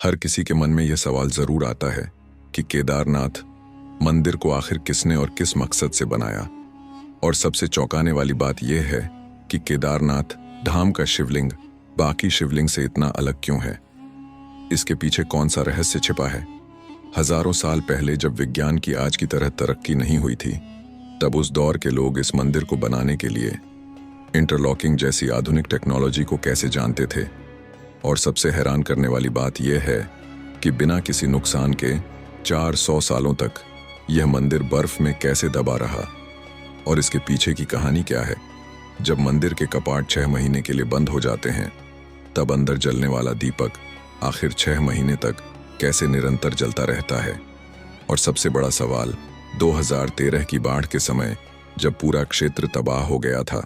हर किसी के मन में यह सवाल जरूर आता है कि केदारनाथ मंदिर को आखिर किसने और किस मकसद से बनाया। और सबसे चौंकाने वाली बात यह है कि केदारनाथ धाम का शिवलिंग बाकी शिवलिंग से इतना अलग क्यों है। इसके पीछे कौन सा रहस्य छिपा है। हजारों साल पहले जब विज्ञान की आज की तरह तरक्की नहीं हुई थी, तब उस दौर के लोग इस मंदिर को बनाने के लिए इंटरलॉकिंग जैसी आधुनिक टेक्नोलॉजी को कैसे जानते थे। और सबसे हैरान करने वाली बात यह है कि बिना किसी नुकसान के 400 सालों तक यह मंदिर बर्फ में कैसे दबा रहा। और इसके पीछे की कहानी क्या है। जब मंदिर के कपाट 6 महीने के लिए बंद हो जाते हैं, तब अंदर जलने वाला दीपक आखिर 6 महीने तक कैसे निरंतर जलता रहता है। और सबसे बड़ा सवाल, 2013 की बाढ़ के समय जब पूरा क्षेत्र तबाह हो गया था,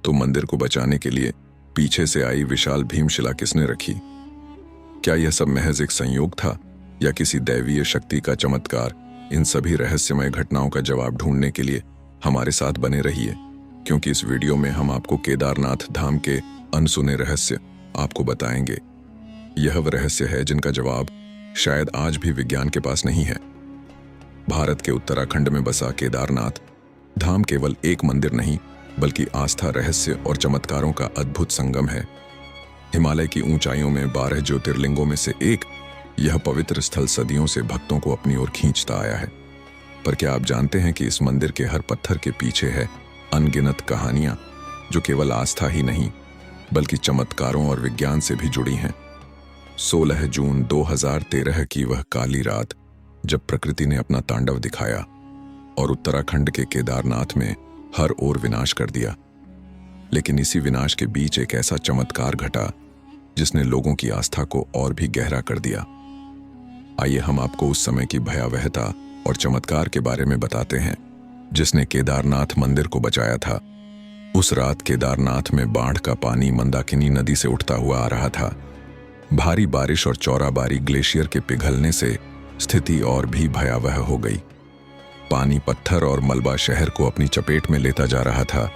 तो मंदिर को बचाने के लिए पीछे से आई विशाल भीमशिला किसने रखी। क्या यह सब महज एक संयोग था या किसी दैवीय शक्ति का चमत्कार। इन सभी रहस्यमय घटनाओं का जवाब ढूंढने के लिए हमारे साथ बने रहिए, क्योंकि इस वीडियो में हम आपको केदारनाथ धाम के अनसुने रहस्य आपको बताएंगे। यह वह रहस्य है जिनका जवाब शायद आज भी विज्ञान के पास नहीं है। भारत के उत्तराखंड में बसा केदारनाथ धाम केवल एक मंदिर नहीं, बल्कि आस्था, रहस्य और चमत्कारों का अद्भुत संगम है। हिमालय की ऊंचाइयों में 12 ज्योतिर्लिंगों में से एक यह पवित्र स्थल सदियों से भक्तों को अपनी ओर खींचता आया है। पर क्या आप जानते हैं कि इस मंदिर के हर पत्थर के पीछे है अनगिनत कहानियां, जो केवल आस्था ही नहीं बल्कि चमत्कारों और विज्ञान से भी जुड़ी हैं। 16 जून 2013 की वह काली रात, जब प्रकृति ने अपना तांडव दिखाया और उत्तराखंड के केदारनाथ में हर ओर विनाश कर दिया। लेकिन इसी विनाश के बीच एक ऐसा चमत्कार घटा जिसने लोगों की आस्था को और भी गहरा कर दिया। आइए हम आपको उस समय की भयावहता और चमत्कार के बारे में बताते हैं जिसने केदारनाथ मंदिर को बचाया था। उस रात केदारनाथ में बाढ़ का पानी मंदाकिनी नदी से उठता हुआ आ रहा था। भारी बारिश और चौराबारी ग्लेशियर के पिघलने से स्थिति और भी भयावह हो गई। पानी, पत्थर और मलबा शहर को अपनी चपेट में लेता जा रहा था।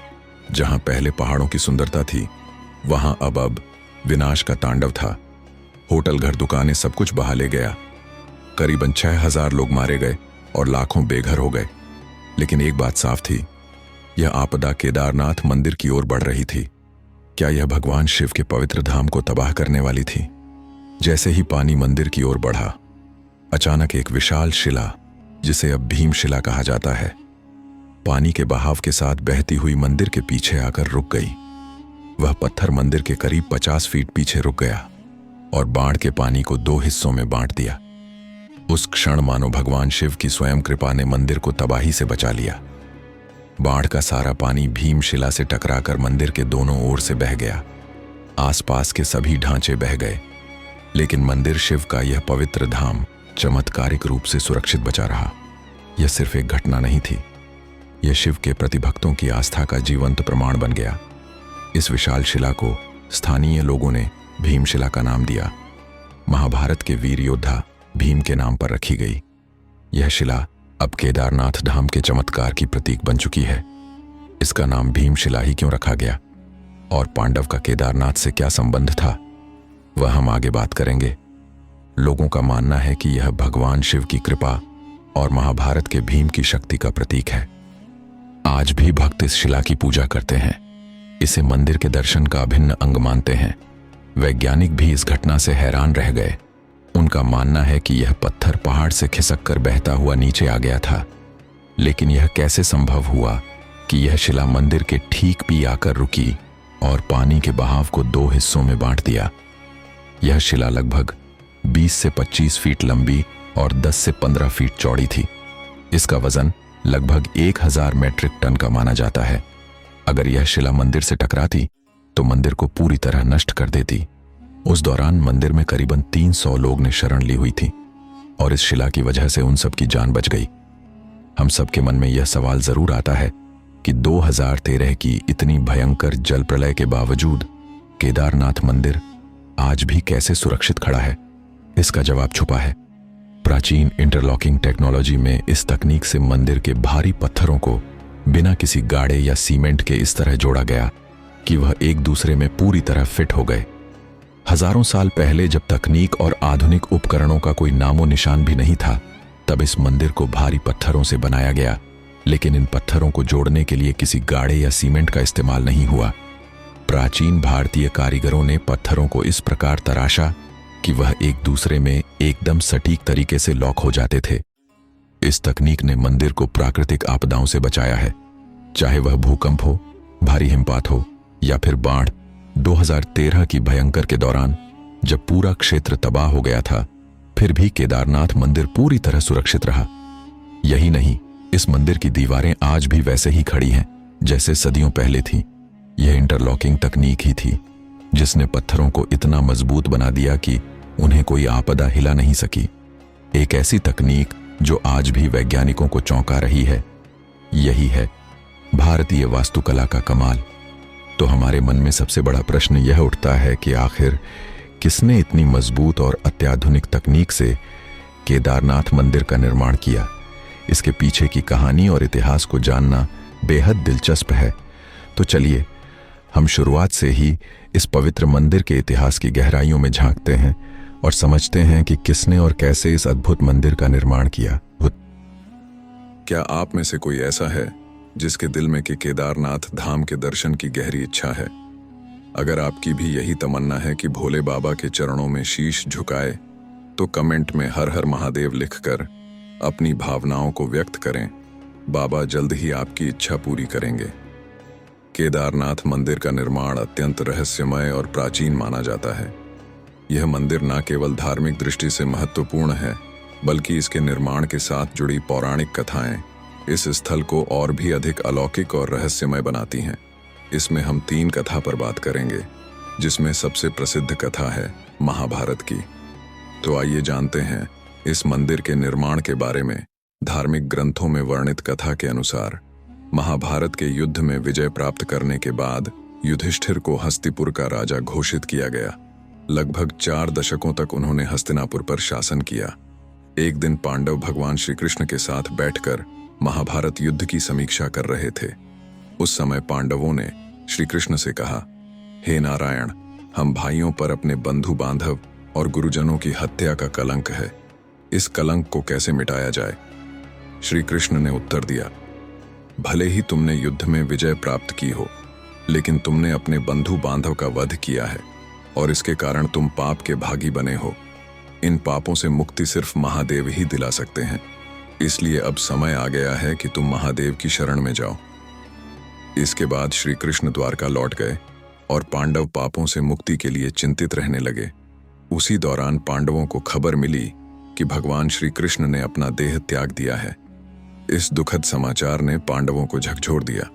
जहां पहले पहाड़ों की सुंदरता थी, वहां अब विनाश का तांडव था। होटल, घर, दुकानें, सब कुछ बहा ले गया। करीबन 6000 लोग मारे गए और लाखों बेघर हो गए। लेकिन एक बात साफ थी, यह आपदा केदारनाथ मंदिर की ओर बढ़ रही थी। क्या यह भगवान शिव के पवित्र धाम को तबाह करने वाली थी। जैसे ही पानी मंदिर की ओर बढ़ा, अचानक एक विशाल शिला, जिसे अब भीमशिला कहा जाता है, पानी के बहाव के साथ बहती हुई मंदिर के पीछे आकर रुक गई। वह पत्थर मंदिर के करीब 50 फीट पीछे रुक गया और बाढ़ के पानी को 2 हिस्सों में बांट दिया। उस क्षण मानो भगवान शिव की स्वयं कृपा ने मंदिर को तबाही से बचा लिया। बाढ़ का सारा पानी भीमशिला से टकराकर मंदिर के दोनों ओर से बह गया। आसपास के सभी ढांचे बह गए, लेकिन मंदिर, शिव का यह पवित्र धाम, चमत्कारिक रूप से सुरक्षित बचा रहा। यह सिर्फ एक घटना नहीं थी, यह शिव के प्रति भक्तों की आस्था का जीवंत प्रमाण बन गया। इस विशाल शिला को स्थानीय लोगों ने भीमशिला का नाम दिया। महाभारत के वीर योद्धा भीम के नाम पर रखी गई। यह शिला अब केदारनाथ धाम के चमत्कार की प्रतीक बन चुकी है। इसका नाम भीमशिला ही क्यों रखा गया और पांडव का केदारनाथ से क्या संबंध था, वह हम आगे बात करेंगे। लोगों का मानना है कि यह भगवान शिव की कृपा और महाभारत के भीम की शक्ति का प्रतीक है। आज भी भक्त इस शिला की पूजा करते हैं, इसे मंदिर के दर्शन का अभिन्न अंग मानते हैं। वैज्ञानिक भी इस घटना से हैरान रह गए। उनका मानना है कि यह पत्थर पहाड़ से खिसक कर बहता हुआ नीचे आ गया था, लेकिन यह कैसे संभव हुआ कि यह शिला मंदिर के ठीक भी आकर रुकी और पानी के बहाव को 2 हिस्सों में बांट दिया। यह शिला लगभग 20 से 25 फीट लंबी और 10 से 15 फीट चौड़ी थी। इसका वजन लगभग 1000 मैट्रिक टन का माना जाता है। अगर यह शिला मंदिर से टकराती तो मंदिर को पूरी तरह नष्ट कर देती। उस दौरान मंदिर में करीबन 300 लोग ने शरण ली हुई थी और इस शिला की वजह से उन सब की जान बच गई। हम सबके मन में यह सवाल जरूर आता है कि 2013 की इतनी भयंकर जल प्रलय के बावजूद केदारनाथ मंदिर आज भी कैसे सुरक्षित खड़ा है। इसका जवाब छुपा है। प्राचीन इंटरलॉकिंग टेक्नोलॉजी में इस तकनीक से मंदिर के भारी पत्थरों को बिना किसी गाड़े या सीमेंट के इस तरह जोड़ा गया कि वह एक दूसरे में पूरी तरह फिट हो गए। हजारों साल पहले जब तकनीक और आधुनिक उपकरणों का कोई नामो निशान भी नहीं था, तब इस मंदिर को भारी पत्थरों से बनाया गया। लेकिन इन पत्थरों को जोड़ने के लिए किसी गाड़े या सीमेंट का इस्तेमाल नहीं हुआ। प्राचीन भारतीय कारीगरों ने पत्थरों को इस प्रकार तराशा कि वह एक दूसरे में एकदम सटीक तरीके से लॉक हो जाते थे। इस तकनीक ने मंदिर को प्राकृतिक आपदाओं से बचाया है, चाहे वह भूकंप हो, भारी हिमपात हो या फिर बाढ़। 2013 की भयंकर के दौरान जब पूरा क्षेत्र तबाह हो गया था, फिर भी केदारनाथ मंदिर पूरी तरह सुरक्षित रहा। यही नहीं, इस मंदिर की दीवारें आज भी वैसे ही खड़ी हैं जैसे सदियों पहले थी। यह इंटरलॉकिंग तकनीक ही थी जिसने पत्थरों को इतना मजबूत बना दिया कि उन्हें कोई आपदा हिला नहीं सकी। एक ऐसी तकनीक जो आज भी वैज्ञानिकों को चौंका रही है। यही है भारतीय वास्तुकला का कमाल। तो हमारे मन में सबसे बड़ा प्रश्न यह उठता है कि आखिर किसने इतनी मजबूत और अत्याधुनिक तकनीक से केदारनाथ मंदिर का निर्माण किया। इसके पीछे की कहानी और इतिहास को जानना बेहद दिलचस्प है। तो चलिए हम शुरुआत से ही इस पवित्र मंदिर के इतिहास की गहराइयों में झांकते हैं और समझते हैं कि किसने और कैसे इस अद्भुत मंदिर का निर्माण किया। क्या आप में से कोई ऐसा है जिसके दिल में कि केदारनाथ धाम के दर्शन की गहरी इच्छा है? अगर आपकी भी यही तमन्ना है कि भोले बाबा के चरणों में शीश झुकाए, तो कमेंट में हर हर महादेव लिखकर अपनी भावनाओं को व्यक्त करें। बाबा जल्द ही आपकी इच्छा पूरी करेंगे। केदारनाथ मंदिर का निर्माण अत्यंत रहस्यमय और प्राचीन माना जाता है। यह मंदिर न केवल धार्मिक दृष्टि से महत्वपूर्ण है, बल्कि इसके निर्माण के साथ जुड़ी पौराणिक कथाएं इस स्थल को और भी अधिक अलौकिक और रहस्यमय बनाती हैं। इसमें हम 3 कथा पर बात करेंगे, जिसमें सबसे प्रसिद्ध कथा है महाभारत की। तो आइए जानते हैं इस मंदिर के निर्माण के बारे में। धार्मिक ग्रंथों में वर्णित कथा के अनुसार महाभारत के युद्ध में विजय प्राप्त करने के बाद युधिष्ठिर को हस्तिपुर का राजा घोषित किया गया। लगभग 4 दशकों तक उन्होंने हस्तिनापुर पर शासन किया। एक दिन पांडव भगवान श्री कृष्ण के साथ बैठकर महाभारत युद्ध की समीक्षा कर रहे थे। उस समय पांडवों ने श्री कृष्ण से कहा, हे नारायण, हम भाइयों पर अपने बंधु बांधव और गुरुजनों की हत्या का कलंक है। इस कलंक को कैसे मिटाया जाए? श्री कृष्ण ने उत्तर दिया, भले ही तुमने युद्ध में विजय प्राप्त की हो, लेकिन तुमने अपने बंधु बांधव का वध किया है और इसके कारण तुम पाप के भागी बने हो। इन पापों से मुक्ति सिर्फ महादेव ही दिला सकते हैं। इसलिए अब समय आ गया है कि तुम महादेव की शरण में जाओ। इसके बाद श्री कृष्ण द्वारका लौट गए और पांडव पापों से मुक्ति के लिए चिंतित रहने लगे। उसी दौरान पांडवों को खबर मिली कि भगवान श्री कृष्ण ने अपना देह त्याग दिया है। इस दुखद समाचार ने पांडवों को झकझोर दिया।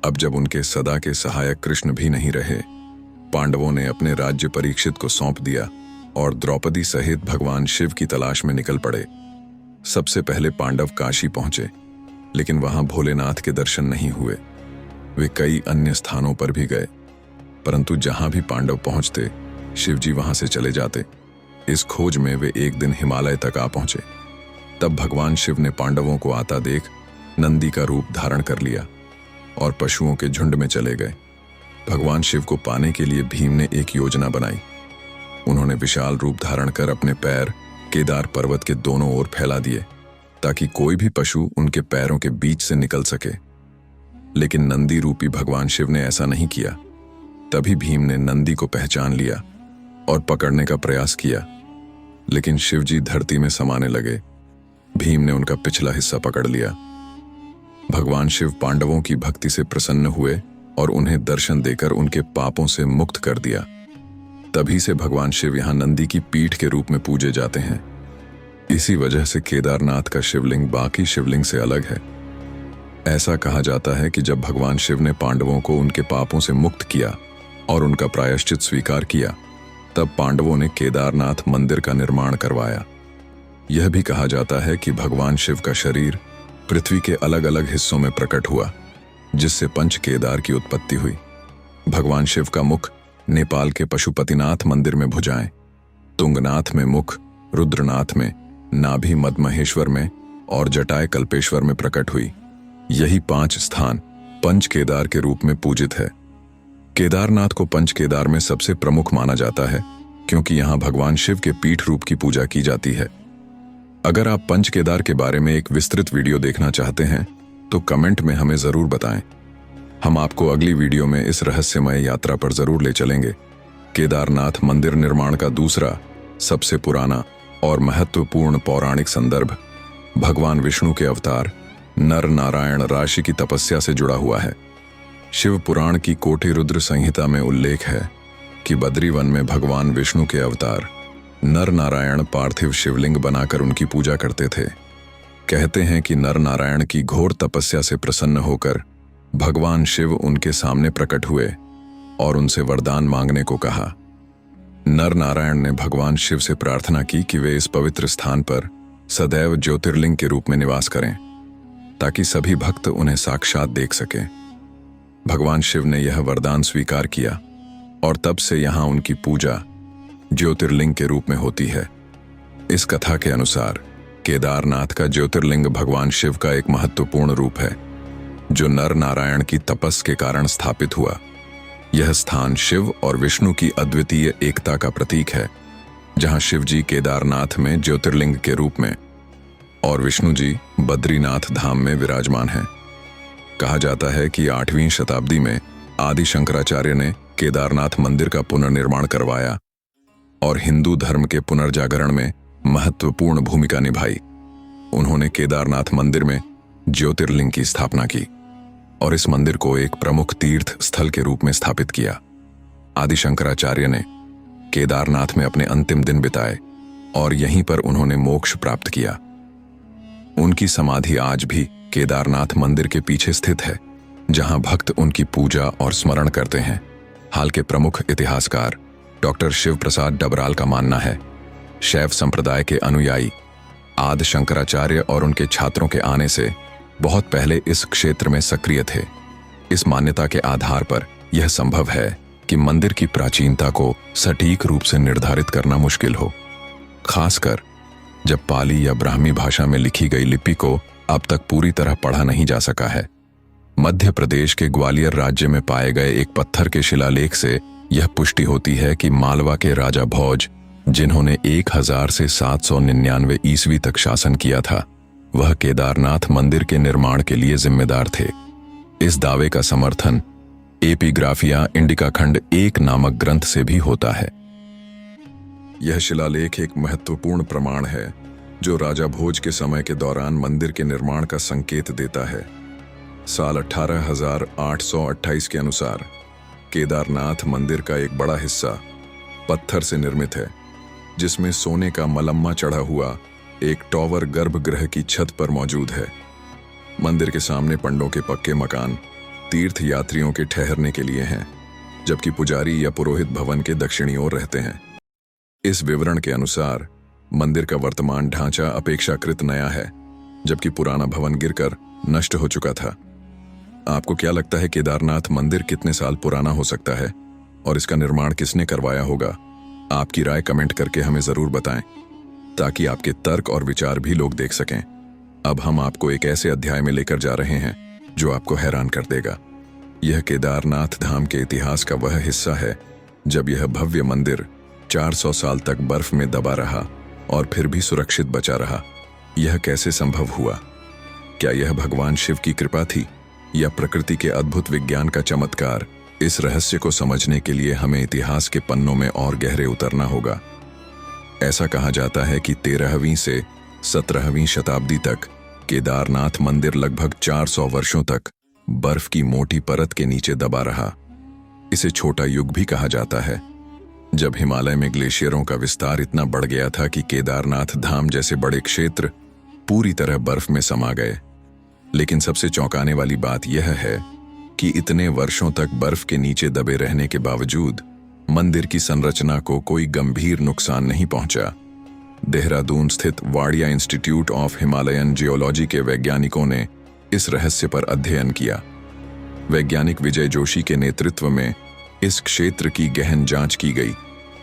अब जब उनके सदा के सहायक कृष्ण भी नहीं रहे, पांडवों ने अपने राज्य परीक्षित को सौंप दिया और द्रौपदी सहित भगवान शिव की तलाश में निकल पड़े। सबसे पहले पांडव काशी पहुंचे, लेकिन वहां भोलेनाथ के दर्शन नहीं हुए। वे कई अन्य स्थानों पर भी गए, परंतु जहां भी पांडव पहुंचते, शिवजी वहां से चले जाते। इस खोज में वे एक दिन हिमालय तक आ पहुंचे। तब भगवान शिव ने पांडवों को आता देख नंदी का रूप धारण कर लिया और पशुओं के झुंड में चले गए। भगवान शिव को पाने के लिए भीम ने एक योजना बनाई। उन्होंने विशाल रूप धारण कर अपने पैर केदार पर्वत के दोनों ओर फैला दिए, ताकि कोई भी पशु उनके पैरों के बीच से निकल सके। लेकिन नंदी रूपी भगवान शिव ने ऐसा नहीं किया। तभी भीम ने नंदी को पहचान लिया और पकड़ने का प्रयास किया, लेकिन शिवजी धरती में समाने लगे। भीम ने उनका पिछला हिस्सा पकड़ लिया। भगवान शिव पांडवों की भक्ति से प्रसन्न हुए और उन्हें दर्शन देकर उनके पापों से मुक्त कर दिया। तभी से भगवान शिव यहाँ नंदी की पीठ के रूप में पूजे जाते हैं। इसी वजह से केदारनाथ का शिवलिंग बाकी शिवलिंग से अलग है। ऐसा कहा जाता है कि जब भगवान शिव ने पांडवों को उनके पापों से मुक्त किया और उनका प्रायश्चित स्वीकार किया, तब पांडवों ने केदारनाथ मंदिर का निर्माण करवाया। यह भी कहा जाता है कि भगवान शिव का शरीर पृथ्वी के अलग अलग हिस्सों में प्रकट हुआ, जिससे पंच केदार की उत्पत्ति हुई। भगवान शिव का मुख नेपाल के पशुपतिनाथ मंदिर में भुजाएं, तुंगनाथ में मुख, रुद्रनाथ में, नाभि मदमहेश्वर में और जटाय कल्पेश्वर में प्रकट हुई। यही 5 स्थान पंच केदार के रूप में पूजित है। केदारनाथ को पंच केदार में सबसे प्रमुख माना जाता है क्योंकि यहाँ भगवान शिव के पीठ रूप की पूजा की जाती है। अगर आप पंच केदार के बारे में एक विस्तृत वीडियो देखना चाहते हैं तो कमेंट में हमें जरूर बताएं। हम आपको अगली वीडियो में इस रहस्यमय यात्रा पर जरूर ले चलेंगे। केदारनाथ मंदिर निर्माण का दूसरा सबसे पुराना और महत्वपूर्ण पौराणिक संदर्भ भगवान विष्णु के अवतार नर नारायण राशि की तपस्या से जुड़ा हुआ है। शिव पुराण की कोटि रुद्र संहिता में उल्लेख है कि बद्रीवन में भगवान विष्णु के अवतार नर नारायण पार्थिव शिवलिंग बनाकर उनकी पूजा करते थे। कहते हैं कि नर नारायण की घोर तपस्या से प्रसन्न होकर भगवान शिव उनके सामने प्रकट हुए और उनसे वरदान मांगने को कहा। नर नारायण ने भगवान शिव से प्रार्थना की कि वे इस पवित्र स्थान पर सदैव ज्योतिर्लिंग के रूप में निवास करें ताकि सभी भक्त उन्हें साक्षात देख सकें। भगवान शिव ने यह वरदान स्वीकार किया और तब से यहां उनकी पूजा ज्योतिर्लिंग के रूप में होती है। इस कथा के अनुसार केदारनाथ का ज्योतिर्लिंग भगवान शिव का एक महत्वपूर्ण रूप है जो नर नारायण की तपस के कारण स्थापित हुआ। यह स्थान शिव और विष्णु की अद्वितीय एकता का प्रतीक है, जहां शिव जी केदारनाथ में ज्योतिर्लिंग के रूप में और विष्णु जी बद्रीनाथ धाम में विराजमान हैं। कहा जाता है कि 8वीं शताब्दी में आदि शंकराचार्य ने केदारनाथ मंदिर का पुनर्निर्माण करवाया और हिंदू धर्म के पुनर्जागरण में महत्वपूर्ण भूमिका निभाई। उन्होंने केदारनाथ मंदिर में ज्योतिर्लिंग की स्थापना की और इस मंदिर को एक प्रमुख तीर्थ स्थल के रूप में स्थापित किया। आदि शंकराचार्य ने केदारनाथ में अपने अंतिम दिन बिताए और यहीं पर उन्होंने मोक्ष प्राप्त किया। उनकी समाधि आज भी केदारनाथ मंदिर के पीछे स्थित है, जहां भक्त उनकी पूजा और स्मरण करते हैं। हाल के प्रमुख इतिहासकार डॉक्टर शिव प्रसाद डबराल का मानना है शैव संप्रदाय के अनुयायी आदि शंकराचार्य और उनके छात्रों के आने से बहुत पहले इस क्षेत्र में सक्रिय थे। इस मान्यता के आधार पर यह संभव है कि मंदिर की प्राचीनता को सटीक रूप से निर्धारित करना मुश्किल हो, खासकर जब पाली या ब्राह्मी भाषा में लिखी गई लिपि को अब तक पूरी तरह पढ़ा नहीं जा सका है। मध्य प्रदेश के ग्वालियर राज्य में पाए गए एक पत्थर के शिलालेख से यह पुष्टि होती है कि मालवा के राजा भोज, जिन्होंने 1000 से 799 ईस्वी तक शासन किया था, वह केदारनाथ मंदिर के निर्माण के लिए जिम्मेदार थे। इस दावे का समर्थन एपिग्राफिया इंडिका खंड 1 नामक ग्रंथ से भी होता है। यह शिलालेख एक महत्वपूर्ण प्रमाण है जो राजा भोज के समय के दौरान मंदिर के निर्माण का संकेत देता है। साल 18,828 के अनुसार केदारनाथ मंदिर का एक बड़ा हिस्सा पत्थर से निर्मित है, जिसमें सोने का मलम्मा चढ़ा हुआ एक टॉवर गर्भगृह की छत पर मौजूद है। मंदिर के सामने पंडों के पक्के मकान तीर्थ यात्रियों के ठहरने के लिए हैं, जबकि पुजारी या पुरोहित भवन के दक्षिणी ओर रहते हैं। इस विवरण के अनुसार मंदिर का वर्तमान ढांचा अपेक्षाकृत नया है, जबकि पुराना भवन गिरकर नष्ट हो चुका था। आपको क्या लगता है केदारनाथ मंदिर कितने साल पुराना हो सकता है और इसका निर्माण किसने करवाया होगा? आपकी राय कमेंट करके हमें जरूर बताएं ताकि आपके तर्क और विचार भी लोग देख सकें। अब हम आपको एक ऐसे अध्याय में लेकर जा रहे हैं जो आपको हैरान कर देगा। यह केदारनाथ धाम के इतिहास का वह हिस्सा है जब यह भव्य मंदिर 400 साल तक बर्फ में दबा रहा और फिर भी सुरक्षित बचा रहा। यह कैसे संभव हुआ? क्या यह भगवान शिव की कृपा थी या प्रकृति के अद्भुत विज्ञान का चमत्कार? इस रहस्य को समझने के लिए हमें इतिहास के पन्नों में और गहरे उतरना होगा। ऐसा कहा जाता है कि 13वीं से 17वीं शताब्दी तक केदारनाथ मंदिर लगभग 400 वर्षों तक बर्फ की मोटी परत के नीचे दबा रहा। इसे छोटा युग भी कहा जाता है, जब हिमालय में ग्लेशियरों का विस्तार इतना बढ़ गया था कि केदारनाथ धाम जैसे बड़े क्षेत्र पूरी तरह बर्फ में समा गए। लेकिन सबसे चौंकाने वाली बात यह है कि इतने वर्षों तक बर्फ के नीचे दबे रहने के बावजूद मंदिर की संरचना को कोई गंभीर नुकसान नहीं पहुंचा। देहरादून स्थित Wadia institute of Himalayan geology के वैज्ञानिकों ने इस रहस्य पर अध्ययन किया। वैज्ञानिक विजय जोशी के नेतृत्व में इस क्षेत्र की गहन जांच की गई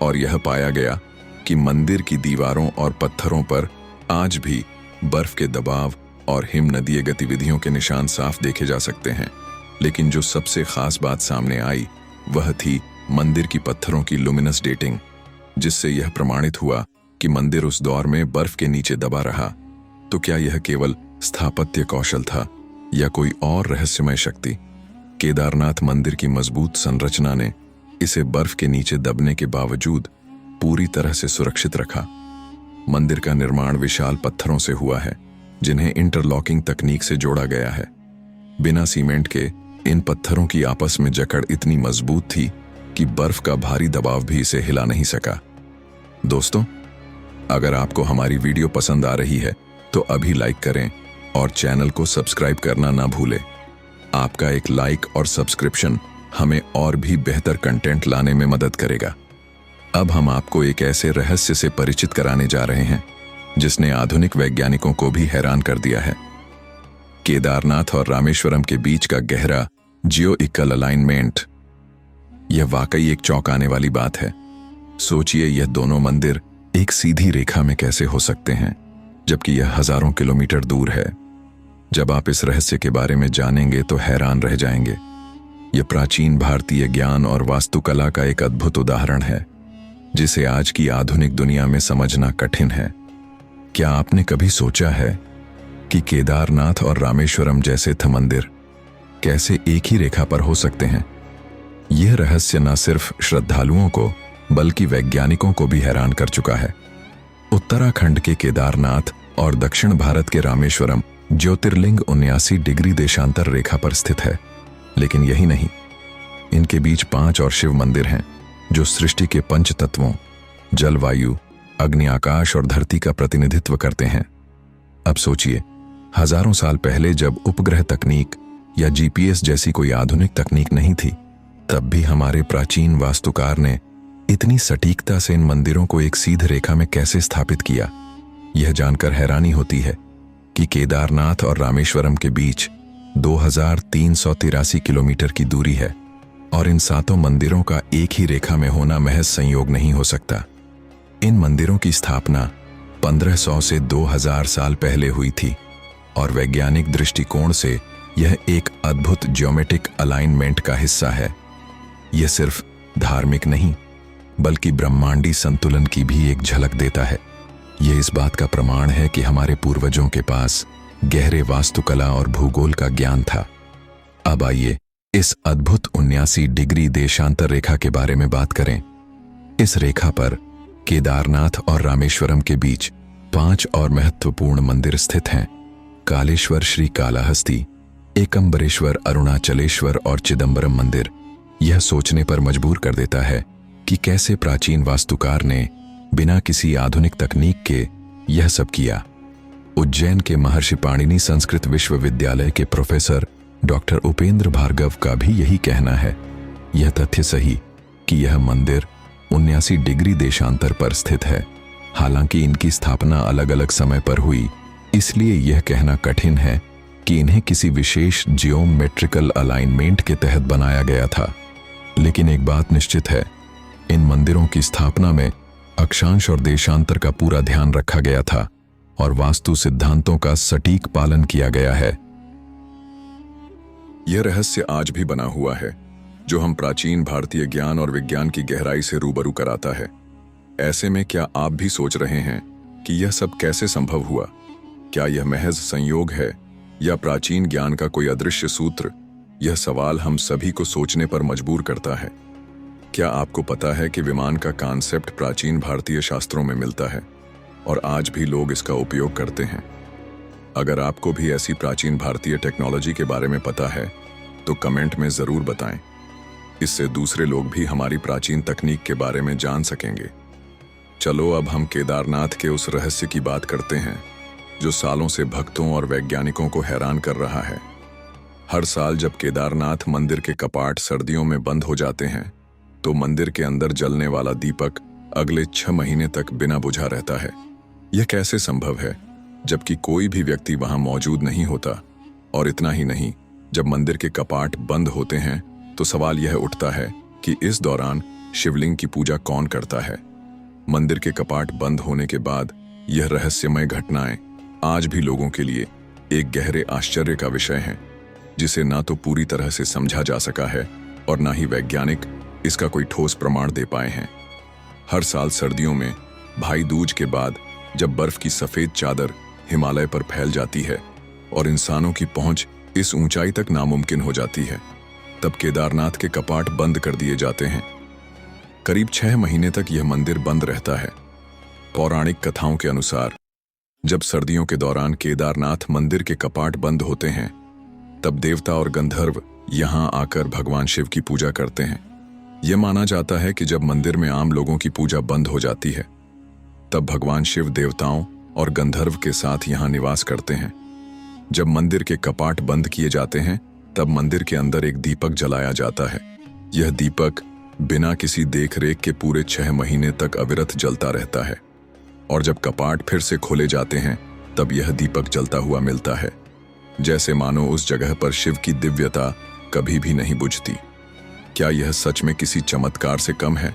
और यह पाया गया कि मंदिर की दीवारों और पत्थरों पर आज भी बर्फ के दबाव और हिमनदीय गतिविधियों के निशान साफ देखे जा सकते हैं। लेकिन जो सबसे खास बात सामने आई वह थी मंदिर की पत्थरों की लुमिनस डेटिंग, जिससे यह प्रमाणित हुआ कि मंदिर उस दौर में बर्फ के नीचे दबा रहा। तो क्या यह केवल स्थापत्य कौशल था या कोई और रहस्यमय शक्ति? केदारनाथ मंदिर की मजबूत संरचना ने इसे बर्फ के नीचे दबने के बावजूद पूरी तरह से सुरक्षित रखा। मंदिर का निर्माण विशाल पत्थरों से हुआ है, जिन्हें इंटरलॉकिंग तकनीक से जोड़ा गया है। बिना सीमेंट के इन पत्थरों की आपस में जकड़ इतनी मजबूत थी कि बर्फ का भारी दबाव भी इसे हिला नहीं सका। दोस्तों, अगर आपको हमारी वीडियो पसंद आ रही है तो अभी लाइक करें और चैनल को सब्सक्राइब करना ना भूलें। आपका एक लाइक और सब्सक्रिप्शन हमें और भी बेहतर कंटेंट लाने में मदद करेगा। अब हम आपको एक ऐसे रहस्य से परिचित कराने जा रहे हैं जिसने आधुनिक वैज्ञानिकों को भी हैरान कर दिया है। केदारनाथ और रामेश्वरम के बीच का गहरा जियो-इक्वल अलाइनमेंट, यह वाकई एक चौंकाने वाली बात है। सोचिए, यह दोनों मंदिर एक सीधी रेखा में कैसे हो सकते हैं, जबकि यह हजारों किलोमीटर दूर है। जब आप इस रहस्य के बारे में जानेंगे तो हैरान रह जाएंगे। यह प्राचीन भारतीय ज्ञान और वास्तुकला का एक अद्भुत उदाहरण है, जिसे आज की आधुनिक दुनिया में समझना कठिन है। क्या आपने कभी सोचा है कि केदारनाथ और रामेश्वरम जैसे मंदिर कैसे एक ही रेखा पर हो सकते हैं? यह रहस्य न सिर्फ श्रद्धालुओं को बल्कि वैज्ञानिकों को भी हैरान कर चुका है। उत्तराखंड के केदारनाथ और दक्षिण भारत के रामेश्वरम ज्योतिर्लिंग 79 डिग्री देशांतर रेखा पर स्थित है। लेकिन यही नहीं, इनके बीच 5 और शिव मंदिर हैं जो सृष्टि के पंच तत्वों जल, वायु, अग्नि, आकाश और धरती का प्रतिनिधित्व करते हैं। अब सोचिए, हजारों साल पहले जब उपग्रह तकनीक या जीपीएस जैसी कोई आधुनिक तकनीक नहीं थी, तब भी हमारे प्राचीन वास्तुकार ने इतनी सटीकता से इन मंदिरों को एक सीधी रेखा में कैसे स्थापित किया। यह जानकर हैरानी होती है कि केदारनाथ और रामेश्वरम के बीच 2383 किलोमीटर की दूरी है और इन 7 मंदिरों का एक ही रेखा में होना महज संयोग नहीं हो सकता। इन मंदिरों की स्थापना 1500 से 2000 साल पहले हुई थी और वैज्ञानिक दृष्टिकोण से यह एक अद्भुत ज्योमेट्रिक अलाइनमेंट का हिस्सा है। यह सिर्फ धार्मिक नहीं बल्कि ब्रह्मांडी संतुलन की भी एक झलक देता है। यह इस बात का प्रमाण है कि हमारे पूर्वजों के पास गहरे वास्तुकला और भूगोल का ज्ञान था। अब आइए इस अद्भुत 79 डिग्री देशांतर रेखा के बारे में बात करें। इस रेखा पर केदारनाथ और रामेश्वरम के बीच 5 और महत्वपूर्ण मंदिर स्थित हैं। कालेश्वर श्री कालाहस्ती, एकम्बरेश्वर अरुणाचलेश्वर और चिदंबरम मंदिर। यह सोचने पर मजबूर कर देता है कि कैसे प्राचीन वास्तुकार ने बिना किसी आधुनिक तकनीक के यह सब किया। उज्जैन के महर्षि पाणिनि संस्कृत विश्वविद्यालय के प्रोफेसर डॉक्टर उपेंद्र भार्गव का भी यही कहना है। यह तथ्य सही कि यह मंदिर 79 डिग्री देशांतर पर स्थित है। हालांकि इनकी स्थापना अलग अलग समय पर हुई, इसलिए यह कहना कठिन है कि इन्हें किसी विशेष जियोमेट्रिकल अलाइनमेंट के तहत बनाया गया था। लेकिन एक बात निश्चित है, इन मंदिरों की स्थापना में अक्षांश और देशांतर का पूरा ध्यान रखा गया था और वास्तु सिद्धांतों का सटीक पालन किया गया है। यह रहस्य आज भी बना हुआ है, जो हम प्राचीन भारतीय ज्ञान और विज्ञान की गहराई से रूबरू कराता है। ऐसे में क्या आप भी सोच रहे हैं कि यह सब कैसे संभव हुआ? क्या यह महज संयोग है या प्राचीन ज्ञान का कोई अदृश्य सूत्र? यह सवाल हम सभी को सोचने पर मजबूर करता है। क्या आपको पता है कि विमान का कॉन्सेप्ट प्राचीन भारतीय शास्त्रों में मिलता है और आज भी लोग इसका उपयोग करते हैं? अगर आपको भी ऐसी प्राचीन भारतीय टेक्नोलॉजी के बारे में पता है तो कमेंट में जरूर बताएं। इससे दूसरे लोग भी हमारी प्राचीन तकनीक के बारे में जान सकेंगे। चलो अब हम केदारनाथ के उस रहस्य की बात करते हैं जो सालों से भक्तों और वैज्ञानिकों को हैरान कर रहा है। हर साल जब केदारनाथ मंदिर के कपाट सर्दियों में बंद हो जाते हैं तो मंदिर के अंदर जलने वाला दीपक अगले 6 महीने तक बिना बुझा रहता है। यह कैसे संभव है जबकि कोई भी व्यक्ति वहां मौजूद नहीं होता? और इतना ही नहीं, जब मंदिर के कपाट बंद होते हैं तो सवाल यह उठता है कि इस दौरान शिवलिंग की पूजा कौन करता है? मंदिर के कपाट बंद होने के बाद यह रहस्यमय घटनाएं आज भी लोगों के लिए एक गहरे आश्चर्य का विषय हैं, जिसे ना तो पूरी तरह से समझा जा सका है और ना ही वैज्ञानिक इसका कोई ठोस प्रमाण दे पाए हैं। हर साल सर्दियों में भाई दूज के बाद जब बर्फ की सफेद चादर हिमालय पर फैल जाती है और इंसानों की पहुंच इस ऊंचाई तक नामुमकिन हो जाती है, तब केदारनाथ के कपाट बंद कर दिए जाते हैं। करीब 6 महीने तक यह मंदिर बंद रहता है। पौराणिक कथाओं के अनुसार जब सर्दियों के दौरान केदारनाथ मंदिर के कपाट बंद होते हैं, तब देवता और गंधर्व यहां आकर भगवान शिव की पूजा करते हैं। यह माना जाता है कि जब मंदिर में आम लोगों की पूजा बंद हो जाती है, तब भगवान शिव देवताओं और गंधर्व के साथ यहां निवास करते हैं। जब मंदिर के कपाट बंद किए जाते हैं, तब मंदिर के अंदर एक दीपक जलाया जाता है। यह दीपक बिना किसी देखरेख के पूरे 6 महीने तक अविरत जलता रहता है, और जब कपाट फिर से खोले जाते हैं, तब यह दीपक जलता हुआ मिलता है, जैसे मानो उस जगह पर शिव की दिव्यता कभी भी नहीं बुझती। क्या यह सच में किसी चमत्कार से कम है?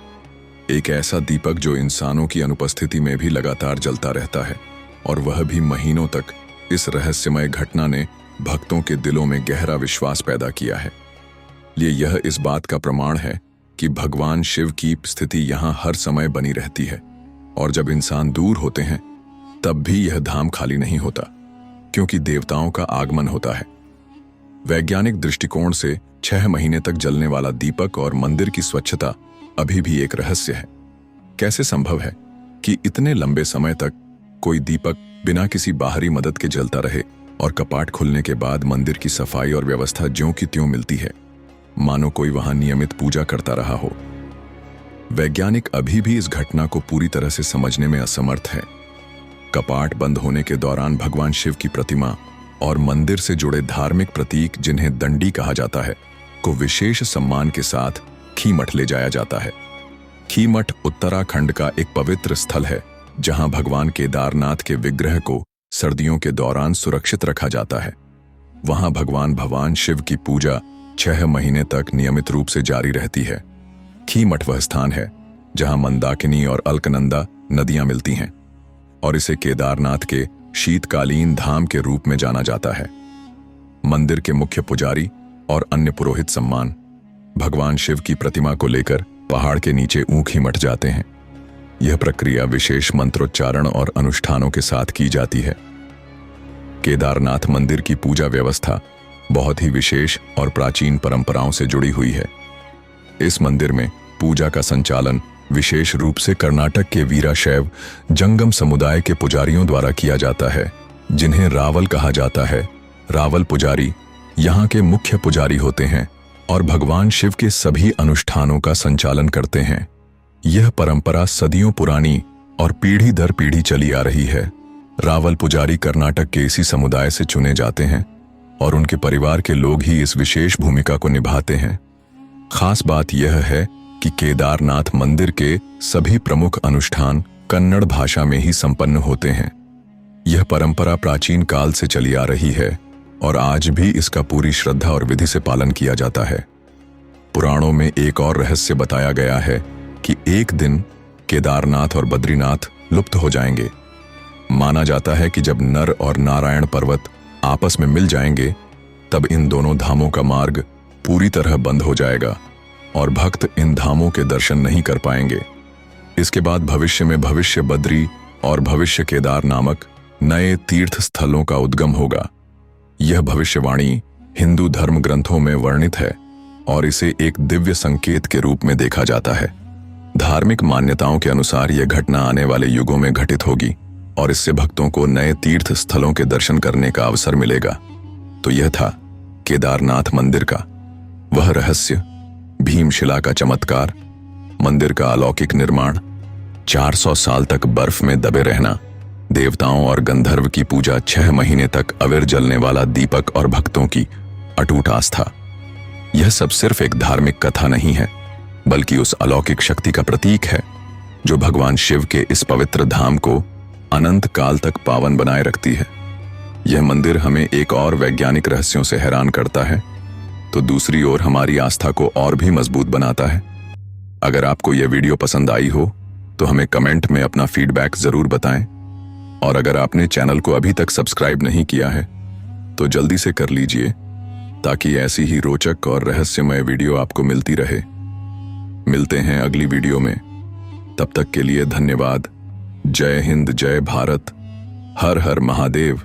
एक ऐसा दीपक जो इंसानों की अनुपस्थिति में भी लगातार जलता रहता है, और वह भी महीनों तक। इस रहस्यमय घटना ने भक्तों के दिलों में गहरा विश्वास पैदा किया है। यह इस बात का प्रमाण है कि भगवान शिव की स्थिति यहाँ हर समय बनी रहती है, और जब इंसान दूर होते हैं तब भी यह धाम खाली नहीं होता, क्योंकि देवताओं का आगमन होता है। वैज्ञानिक दृष्टिकोण से 6 महीने तक जलने वाला दीपक और मंदिर की स्वच्छता अभी भी एक रहस्य है। कैसे संभव है कि इतने लंबे समय तक कोई दीपक बिना किसी बाहरी मदद के जलता रहे और कपाट खुलने के बाद मंदिर की सफाई और व्यवस्था ज्यों की त्यों मिलती है, मानो कोई वहां नियमित पूजा करता रहा हो। वैज्ञानिक अभी भी इस घटना को पूरी तरह से समझने में असमर्थ है। कपाट बंद होने के दौरान भगवान शिव की प्रतिमा और मंदिर से जुड़े धार्मिक प्रतीक, जिन्हें दंडी कहा जाता है, को विशेष सम्मान के साथ खीमठ ले जाया जाता है। खीमठ उत्तराखंड का एक पवित्र स्थल है, जहां भगवान केदारनाथ के विग्रह को सर्दियों के दौरान सुरक्षित रखा जाता है। वहां भगवान शिव की पूजा 6 महीने तक नियमित रूप से जारी रहती है। खीमठ वह स्थान है जहां मंदाकिनी और अलकनंदा नदियां मिलती हैं, और इसे केदारनाथ के शीतकालीन धाम के रूप में जाना जाता है। मंदिर के मुख्य पुजारी और अन्य पुरोहित सम्मान भगवान शिव की प्रतिमा को लेकर पहाड़ के नीचे ऊखी मट जाते हैं। यह प्रक्रिया विशेष मंत्रोच्चारण और अनुष्ठानों के साथ की जाती है। केदारनाथ मंदिर की पूजा व्यवस्था बहुत ही विशेष और प्राचीन परंपराओं से जुड़ी हुई है। इस मंदिर में पूजा का संचालन विशेष रूप से कर्नाटक के वीराशैव जंगम समुदाय के पुजारियों द्वारा किया जाता है, जिन्हें रावल कहा जाता है। रावल पुजारी यहाँ के मुख्य पुजारी होते हैं और भगवान शिव के सभी अनुष्ठानों का संचालन करते हैं। यह परंपरा सदियों पुरानी और पीढ़ी दर पीढ़ी चली आ रही है। रावल पुजारी कर्नाटक के इसी समुदाय से चुने जाते हैं और उनके परिवार के लोग ही इस विशेष भूमिका को निभाते हैं। खास बात यह है कि केदारनाथ मंदिर के सभी प्रमुख अनुष्ठान कन्नड़ भाषा में ही संपन्न होते हैं। यह परंपरा प्राचीन काल से चली आ रही है और आज भी इसका पूरी श्रद्धा और विधि से पालन किया जाता है। पुराणों में एक और रहस्य बताया गया है कि एक दिन केदारनाथ और बद्रीनाथ लुप्त हो जाएंगे। माना जाता है कि जब नर और नारायण पर्वत आपस में मिल जाएंगे, तब इन दोनों धामों का मार्ग पूरी तरह बंद हो जाएगा और भक्त इन धामों के दर्शन नहीं कर पाएंगे। इसके बाद भविष्य में भविष्य बद्री और भविष्य केदार नामक नए तीर्थ स्थलों का उद्गम होगा। यह भविष्यवाणी हिंदू धर्म ग्रंथों में वर्णित है और इसे एक दिव्य संकेत के रूप में देखा जाता है। धार्मिक मान्यताओं के अनुसार यह घटना आने वाले युगों में घटित होगी और इससे भक्तों को नए तीर्थ स्थलों के दर्शन करने का अवसर मिलेगा। तो यह था केदारनाथ मंदिर का वह रहस्य, भीमशिला का चमत्कार, मंदिर का अलौकिक निर्माण, 400 साल तक बर्फ में दबे रहना, देवताओं और गंधर्व की पूजा, 6 महीने तक अविर जलने वाला दीपक और भक्तों की अटूट आस्था। यह सब सिर्फ एक धार्मिक कथा नहीं है, बल्कि उस अलौकिक शक्ति का प्रतीक है जो भगवान शिव के इस पवित्र धाम को अनंत काल तक पावन बनाए रखती है। यह मंदिर हमें एक और वैज्ञानिक रहस्यों से हैरान करता है, तो दूसरी ओर हमारी आस्था को और भी मजबूत बनाता है। अगर आपको यह वीडियो पसंद आई हो तो हमें कमेंट में अपना फीडबैक जरूर बताएं, और अगर आपने चैनल को अभी तक सब्सक्राइब नहीं किया है तो जल्दी से कर लीजिए ताकि ऐसी ही रोचक और रहस्यमय वीडियो आपको मिलती रहे। मिलते हैं अगली वीडियो में, तब तक के लिए धन्यवाद। जय हिंद, जय भारत, हर हर महादेव।